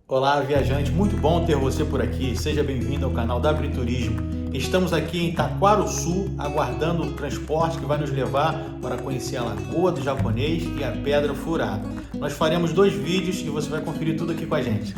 Olá, viajante, muito bom ter você por aqui. Seja bem-vindo ao canal da Briturismo. Estamos aqui em Taquarussu, aguardando o transporte que vai nos levar para conhecer a Lagoa do Japonês e a Pedra Furada. Nós faremos 2 vídeos e você vai conferir tudo aqui com a gente.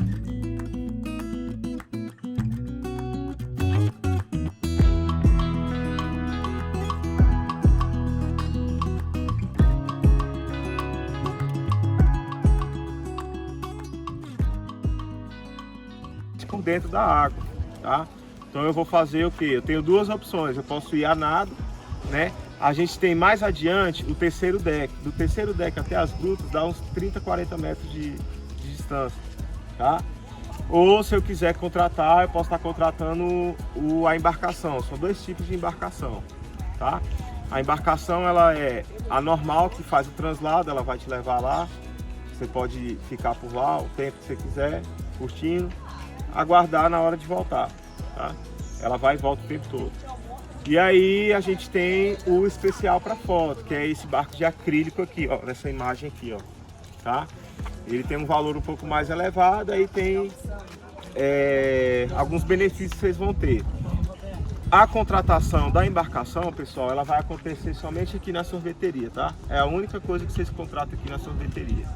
Por dentro da água, tá? Então eu vou fazer o que? Eu tenho 2 opções, eu posso ir a nado, né? A gente tem mais adiante o terceiro deck. Do terceiro deck até as grutas dá uns 30, 40 metros de distância, tá? Ou se eu quiser contratar, eu posso estar contratando a embarcação. São 2 tipos de embarcação, tá? A embarcação, ela é a normal, que faz o translado, ela vai te levar lá. Você pode ficar por lá o tempo que você quiser, curtindo, aguardar na hora de voltar, tá? Ela vai e volta o tempo todo. E aí a gente tem o especial para foto, que é esse barco de acrílico aqui, ó, nessa imagem aqui, ó, tá? Ele tem um valor um pouco mais elevado, aí tem alguns benefícios que vocês vão ter. A contratação da embarcação, pessoal, ela vai acontecer somente aqui na sorveteria, tá? É a única coisa que vocês contratam aqui na sorveteria.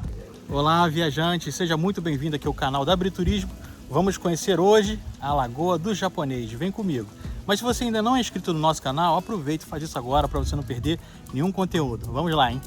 Olá, viajante, seja muito bem-vindo aqui ao canal da Briturismo. Vamos conhecer hoje a Lagoa do Japonês. Vem comigo. Mas se você ainda não é inscrito no nosso canal, aproveita e faz isso agora para você não perder nenhum conteúdo. Vamos lá, hein?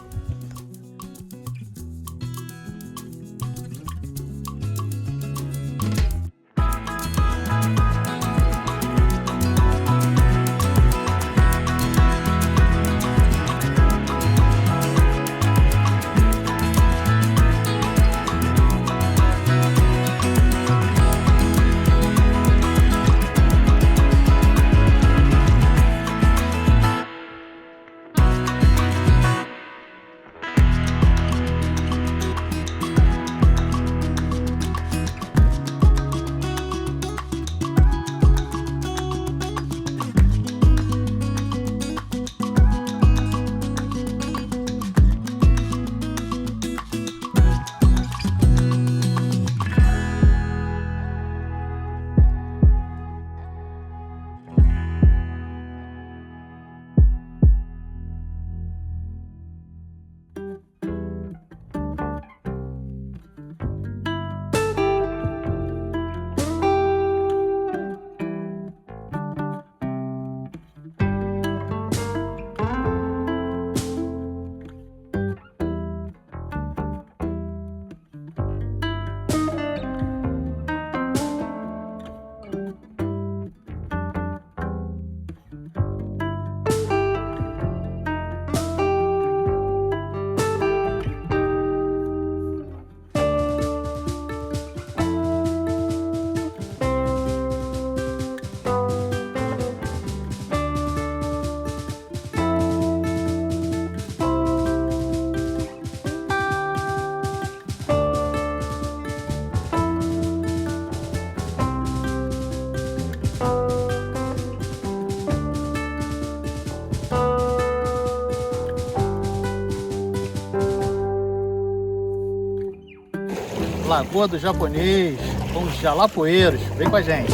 Lagoa do Japonês, com os jalapoeiros. Vem com a gente.